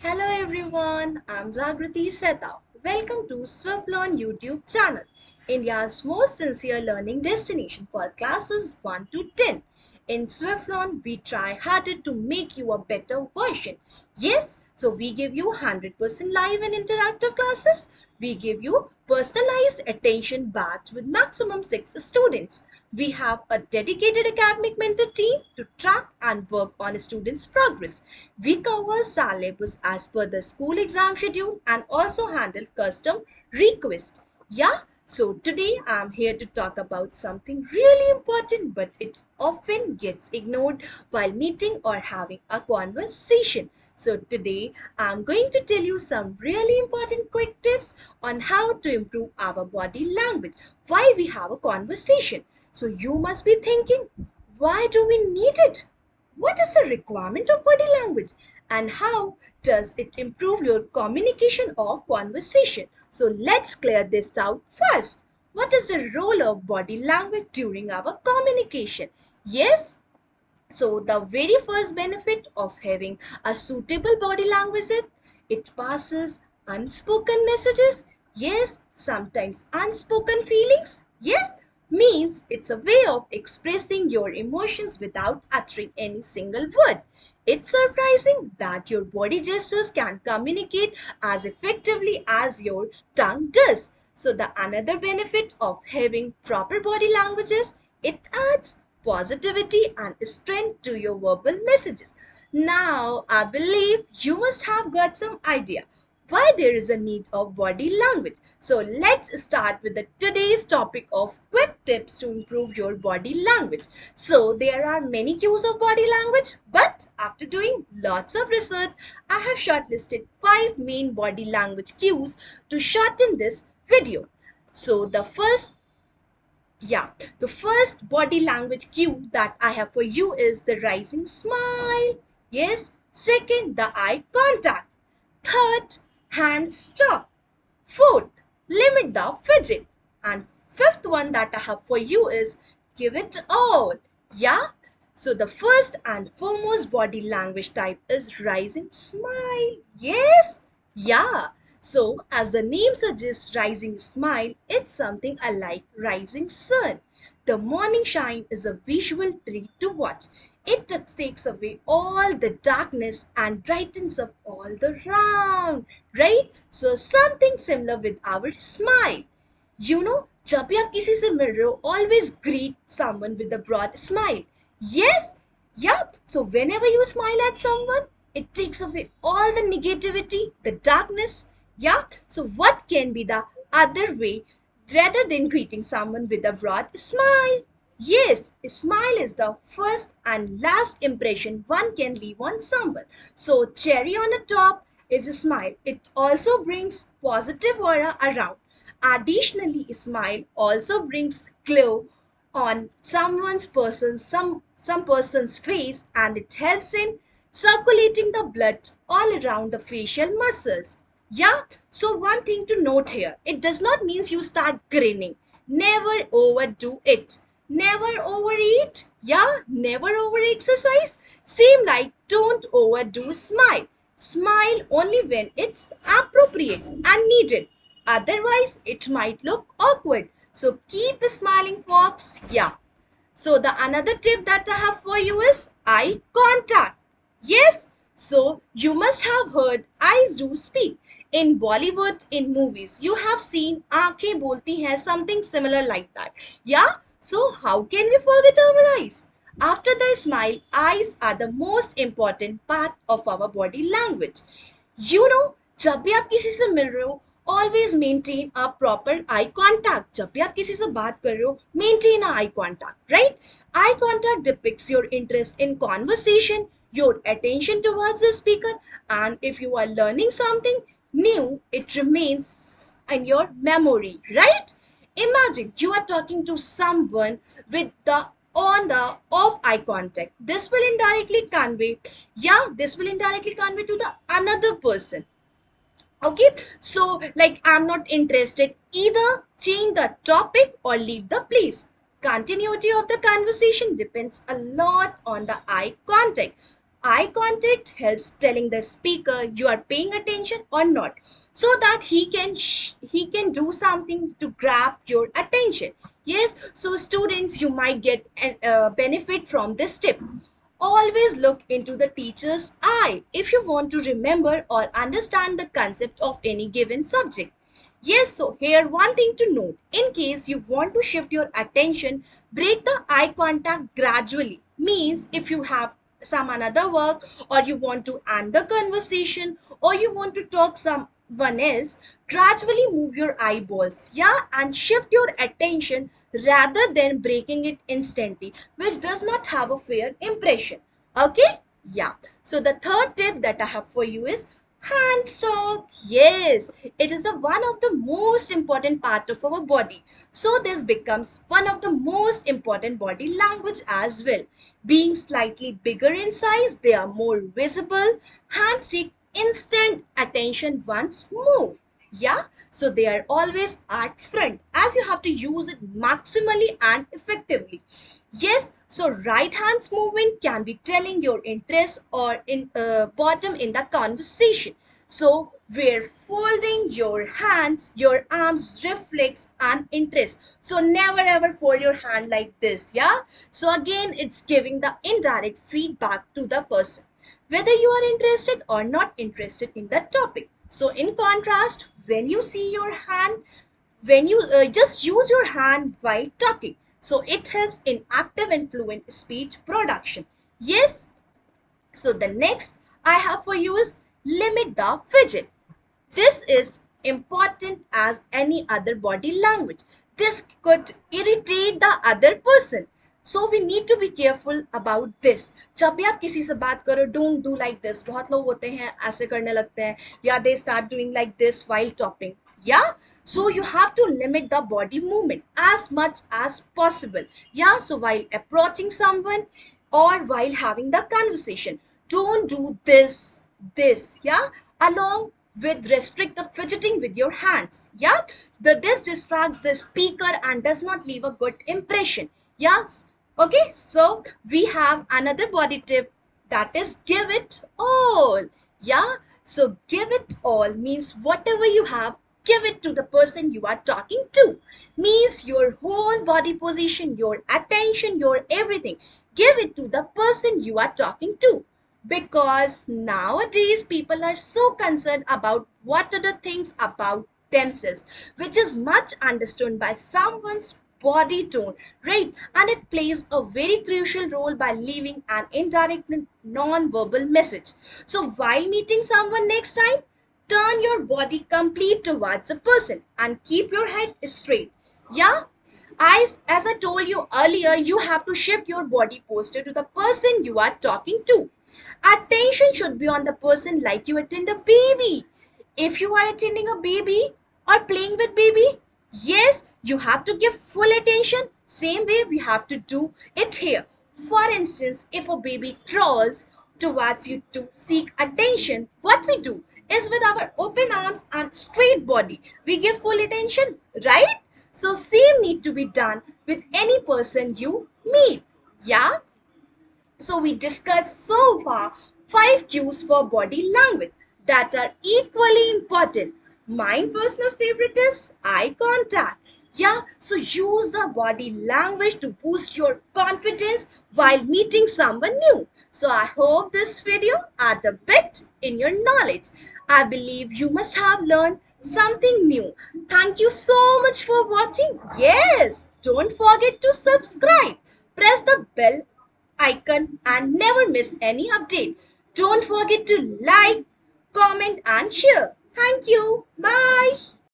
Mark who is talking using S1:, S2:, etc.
S1: Hello everyone, I'm Jagriti Sehta. Welcome to Swiflearn YouTube channel, India's most sincere learning destination for classes 1 to 10. In Swiflearn, we try harder to make you a better version. Yes, so we give you 100% live and interactive classes. We give you personalized attention batch with maximum 6 students. We have a dedicated academic mentor team to track and work on students' progress. We cover syllabus as per the school exam schedule and also handle custom requests. Yeah, so today I'm here to talk about something really important, but it often gets ignored while meeting or having a conversation. So today I'm going to tell you some really important quick tips on how to improve our body language while we have a conversation. So you must be thinking, why do we need it? What is the requirement of body language? And how does it improve your communication or conversation? So let's clear this out first. What is the role of body language during our communication? Yes, so the very first benefit of having a suitable body language is it passes unspoken messages. Yes, sometimes unspoken feelings. Yes, means it's a way of expressing your emotions without uttering any single word. It's surprising that your body gestures can communicate as effectively as your tongue does. So the another benefit of having proper body language is it adds positivity and strength to your verbal messages. Now, I believe you must have got some idea why there is a need of body language. So let's start with the today's topic of quick tips to improve your body language. So there are many cues of body language, but after doing lots of research, I have shortlisted 5 main body language cues to shorten this video. So the first body language cue that I have for you is the rising smile. Yes. Second, the eye contact. Third, hand stop. Fourth, limit the fidget. And fifth one that I have for you is give it all. Yeah. So the first and foremost body language type is rising smile. Yes. Yeah. So as the name suggests rising smile, it's something alike rising sun. The morning shine is a visual treat to watch. It takes away all the darkness and brightens up all the round, right? So something similar with our smile. जब भी आप किसी से मिल रहे हो, always greet someone with a broad smile. Yes, yeah. So whenever you smile at someone, it takes away all the negativity, the darkness. Yeah. So what can be the other way rather than greeting someone with a broad smile? Yes, a smile is the first and last impression one can leave on someone. So cherry on the top is a smile. It also brings positive aura around. Additionally, a smile also brings glow on some person's face, and it helps in circulating the blood all around the facial muscles. Yeah, so one thing to note here, it does not mean you start grinning. Never overdo it. Never overeat. Yeah, never over exercise. Same like don't overdo smile. Smile only when it's appropriate and needed. Otherwise, it might look awkward. So keep smiling, folks. Yeah. So the another tip that I have for you is eye contact. Yes. So you must have heard eyes do speak. In Bollywood, in movies, you have seen आंखें बोलती हैं, something similar like that. Yeah. So how can we forget our eyes? After the smile, eyes are the most important part of our body language. जब भी आप किसी से मिल रहे हो, always maintain a proper eye contact. जब भी आप किसी से बात कर रहे हो, maintain a eye contact, right? Eye contact depicts your interest in conversation, your attention towards the speaker, and if you are learning something new, it remains in your memory, right? Imagine you are talking to someone with the on the off eye contact. This will indirectly convey to the another person. Okay, so like I'm not interested, either change the topic or leave the place. Continuity of the conversation depends a lot on the eye contact. Eye contact helps telling the speaker you are paying attention or not, so that he can do something to grab your attention. Yes, so students, you might get an benefit from this tip. Always look into the teacher's eye if you want to remember or understand the concept of any given subject. Yes, so here one thing to note. In case you want to shift your attention, break the eye contact gradually. Means if you have some another work, or you want to end the conversation, or you want to talk someone else, gradually move your eyeballs, yeah, and shift your attention rather than breaking it instantly, which does not have a fair impression. Okay, yeah. So the third tip that I have for you is hand talk. Yes, it is one of the most important part of our body. So this becomes one of the most important body language as well. Being slightly bigger in size, they are more visible. Hands seek instant attention once move. Yeah, so they are always at front, as you have to use it maximally and effectively. Yes, so right hand's movement can be telling your interest or in bottom in the conversation. So where folding your hands, your arms reflects an interest. So never ever fold your hand like this. Yeah. So again, it's giving the indirect feedback to the person, whether you are interested or not interested in the topic. So in contrast, when you see your hand, when you just use your hand while talking, so it helps in active and fluent speech production. Yes, so the next I have for you is limit the fidget. This is important as any other body language. This could irritate the other person. So we need to be careful about this. जब भी आप किसी से बात करो, don't do like this. बहुत लोग होते हैं ऐसे करने लगते हैं, या they start doing like this while talking. Yeah, so you have to limit the body movement as much as possible. Yeah, so while approaching someone or while having the conversation, don't do this, yeah, along with restrict the fidgeting with your hands. Yeah, this distracts the speaker and does not leave a good impression. Yes, okay, so we have another body tip, that is give it all. Yeah, so give it all means whatever you have, give it to the person you are talking to. Means your whole body position, your attention, your everything, give it to the person you are talking to. Because nowadays people are so concerned about what other things about themselves, which is much understood by someone's body tone, right? And it plays a very crucial role by leaving an indirect non-verbal message. So while meeting someone next time, turn your body complete towards a person and keep your head straight. Yeah, as I told you earlier, you have to shift your body posture to the person you are talking to. Attention should be on the person like you attend a baby. If you are attending a baby or playing with baby, yes, you have to give full attention. Same way we have to do it here. For instance, if a baby crawls towards you to seek attention, what we do is with our open arms and straight body, we give full attention, right? So same need to be done with any person you meet. Yeah. So we discussed so far 5 cues for body language that are equally important. My personal favorite is eye contact. Yeah, so use the body language to boost your confidence while meeting someone new. So I hope this video add a bit in your knowledge. I believe you must have learned something new. Thank you so much for watching. Yes, don't forget to subscribe. Press the bell icon and never miss any update. Don't forget to like, comment and share. Thank you. Bye.